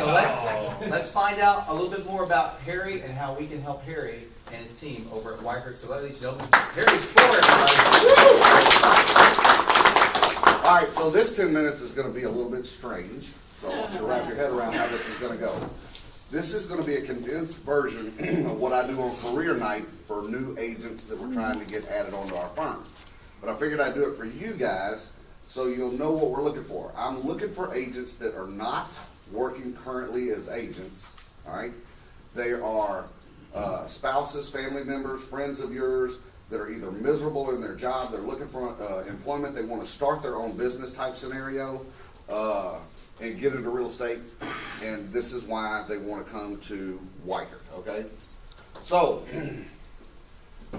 So let's find out a little bit more about Harry and how we can help Harry and his team over at Weichert. So ladies and gentlemen, Harry Spore, everybody. All right, so this 10 minutes is going to be a little bit strange. So I want you to wrap your head around how this is going to go. This is going to be a condensed version of what I do on career night for new agents that we're trying to get added onto our firm. But I figured I'd do it for you guys so you'll know what we're looking for. I'm looking for agents that are not working currently as agents, all right? They are spouses, family members, friends of yours that are either miserable in their job, they're looking for employment, they want to start their own business type scenario, and get into real estate, and this is why they want to come to Weichert, okay? So,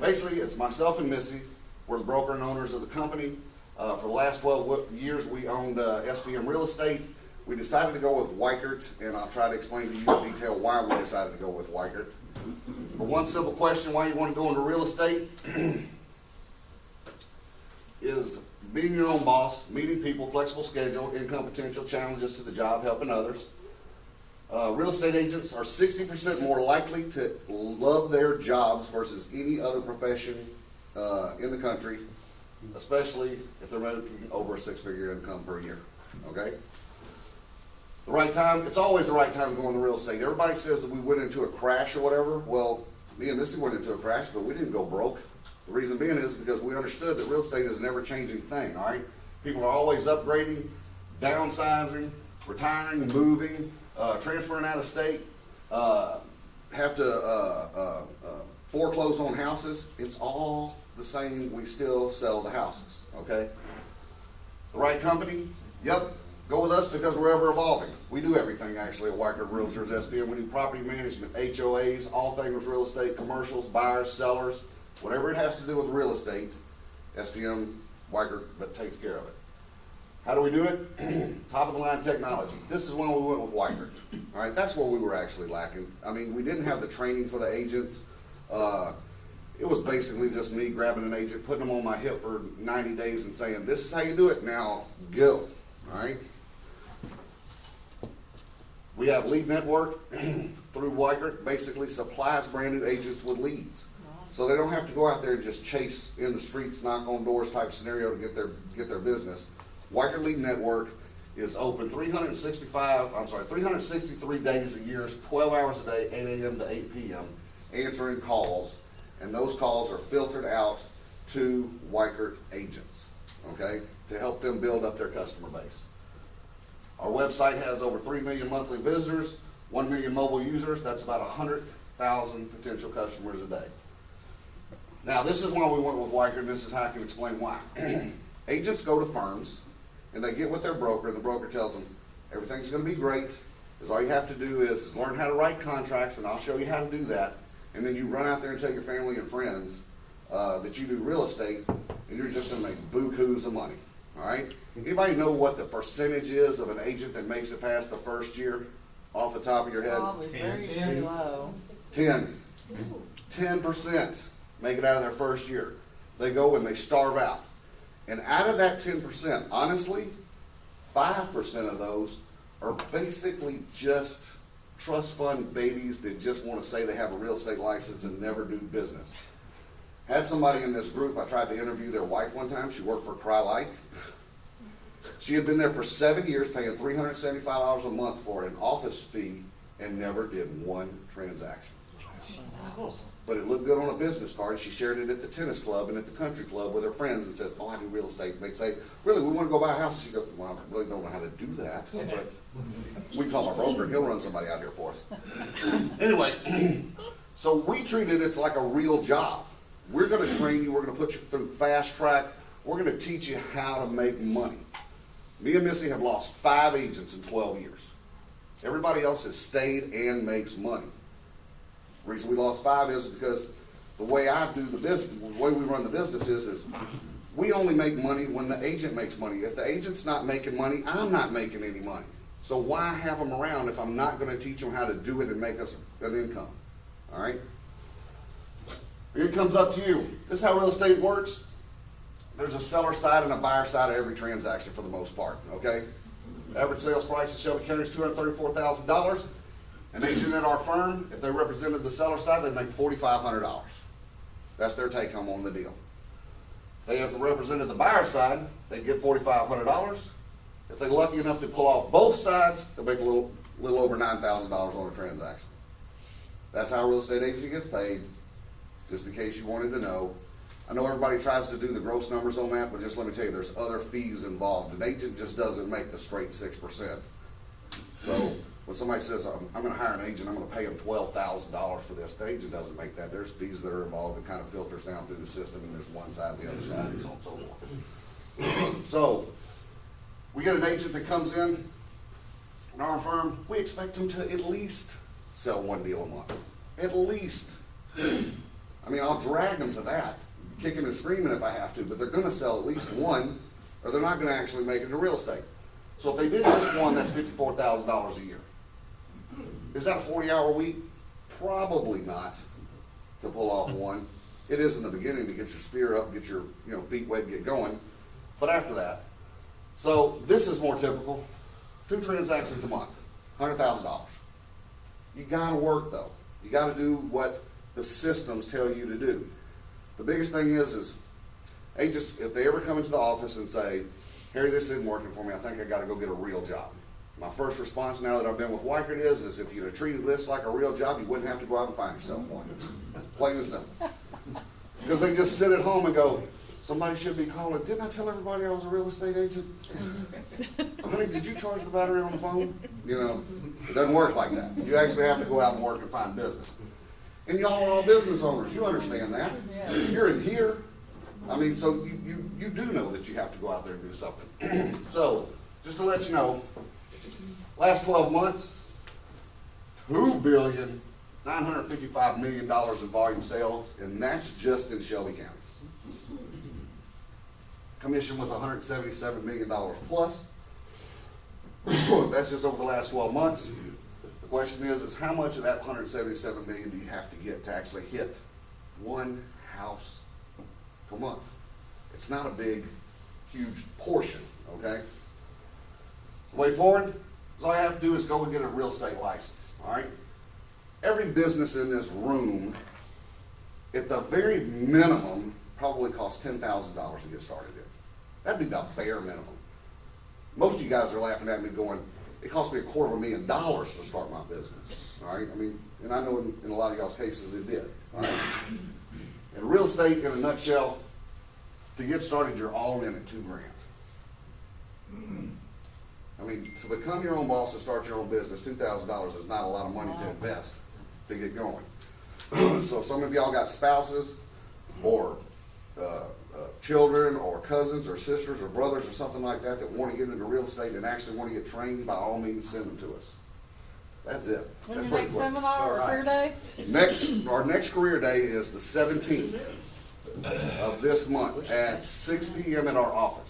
basically, it's myself and Missy. We're the broker and owners of the company. For the last 12 years, we owned SPM Real Estate. We decided to go with Weichert, and I'll try to explain to you in detail why we decided to go with Weichert. For one simple question, why you want to go into real estate is being your own boss, meeting people, flexible schedule, income potential, challenges to the job, helping others. Real estate agents are 60% more likely to love their jobs versus any other profession in the country, especially if they're making over a six-figure income per year, okay? The right time, it's always the right time to go into real estate. Everybody says that we went into a crash or whatever. Well, me and Missy went into a crash, but we didn't go broke. The reason being is because we understood that real estate is an ever-changing thing, all right? People are always upgrading, downsizing, retiring, moving, transferring out of state, have to foreclose on houses. It's all the same. We still sell the houses, okay? The right company? Yep. Go with us because we're ever evolving. We do everything actually at Weichet-Realtors, SPM. We do property management, HOAs, all things real estate, commercials, buyers, sellers, whatever it has to do with real estate, SPM, Weichert, but takes care of it. How do we do it? Top of the line technology. This is when we went with Weichert. All right, that's where we were actually lacking. I mean, we didn't have the training for the agents. It was basically just me grabbing an agent, putting them on my hip for 90 days and saying, this is how you do it, now go. All right. We have lead network through Weichert, basically supplies brand new agents with leads. So they don't have to go out there and just chase in the streets, knock on doors type scenario to get their business. Weichert Lead Network is open 363 days a year, 12 hours a day, 8 a.m. to 8 p.m., answering calls, and those calls are filtered out to Weichert agents, okay, to help them build up their customer base. Our website has over 3 million monthly visitors, 1 million mobile users. That's about 100,000 potential customers a day. Now, this is why we went with Weichert, and this is how I can explain why. Agents go to firms, and they get with their broker, and the broker tells them, everything's going to be great, because all you have to do is learn how to write contracts, and I'll show you how to do that. And then you run out there and tell your family and friends that you do real estate, and you're just going to make bukus of money, all right? Anybody know what the percentage is of an agent that makes it past the first year off the top of your head? Probably very low. 10% make it out of their first year. They go and they starve out. And out of that 10%, honestly, 5% of those are basically just trust fund babies that just want to say they have a real estate license and never do business. Had somebody in this group, I tried to interview their wife one time. She worked for Cry-Like. She had been there for 7 years, paying $375 a month for an office fee and never did one transaction. But it looked good on a business card. She shared it at the tennis club and at the country club with her friends and says, oh, I do real estate. And they'd say, really, we want to go buy a house. And she goes, well, I really don't know how to do that. But we call my broker and he'll run somebody out here for us. Anyway, so we treated it like a real job. We're going to train you. We're going to put you through fast track. We're going to teach you how to make money. Me and Missy have lost 5 agents in 12 years. Everybody else has stayed and makes money. The reason we lost 5 is because the way I do the business, the way we run the business is we only make money when the agent makes money. If the agent's not making money, I'm not making any money. So why have them around if I'm not going to teach them how to do it and make us an income? All right? It comes up to you. This is how real estate works. There's a seller side and a buyer side of every transaction for the most part, okay? Average sales price in Shelby County is $234,000. An agent at our firm, if they represented the seller side, they'd make $4,500. That's their take home on the deal. They have represented the buyer side, they'd get $4,500. If they're lucky enough to pull off both sides, they'll make a little over $9,000 on a transaction. That's how a real estate agent gets paid, just in case you wanted to know. I know everybody tries to do the gross numbers on that, but just let me tell you, there's other fees involved. An agent just doesn't make the straight 6%. So when somebody says, I'm gonna hire an agent, I'm gonna pay them $12,000 for this, the agent doesn't make that. There's fees that are involved. It kind of filters down through the system, and there's one side, the other side, and so on and so forth. So we get an agent that comes in our firm, we expect them to at least sell one deal a month. At least. I mean, I'll drag them to that, kicking and screaming if I have to, but they're gonna sell at least one, or they're not gonna actually make it to real estate. So if they did just one, that's $54,000 a year. Is that a 40-hour week? Probably not, to pull off one. It is in the beginning to get your spear up, get your feet wet, get going, but after that. So this is more typical. 2 transactions a month, $100,000. You gotta work though. You gotta do what the systems tell you to do. The biggest thing is agents, if they ever come into the office and say, Harry, this isn't working for me, I think I gotta go get a real job. My first response now that I've been with Weichert is if you'd have treated this like a real job, you wouldn't have to go out and find yourself one. Plain and simple. Because they just sit at home and go, somebody should be calling. Didn't I tell everybody I was a real estate agent? Honey, did you charge the battery on the phone? It doesn't work like that. You actually have to go out and work and find business. And y'all are all business owners. You understand that. You're in here. I mean, so you do know that you have to go out there and do something. So, just to let you know, last 12 months, $2,955 million in volume sales, and that's just in Shelby County. Commission was $177 million plus. That's just over the last 12 months. The question is how much of that $177 million do you have to get to actually hit one house per month? It's not a big, huge portion, okay? The way forward is all I have to do is go and get a real estate license, all right? Every business in this room, at the very minimum, probably costs $10,000 to get started in. That'd be the bare minimum. Most of you guys are laughing at me going, it cost me $250,000 to start my business, all right? I mean, and I know in a lot of y'all's cases it did, all right? And real estate, in a nutshell, to get started, you're all in at $2,000. I mean, to become your own boss and start your own business, $2,000 is not a lot of money to invest to get going. So some of y'all got spouses or children or cousins or sisters or brothers or something like that that want to get into real estate and actually want to get trained, by all means send them to us. That's it. When's That's your pretty next quick. seminar or career day? Our next career day is the 17th of this month at 6 p.m. at our office.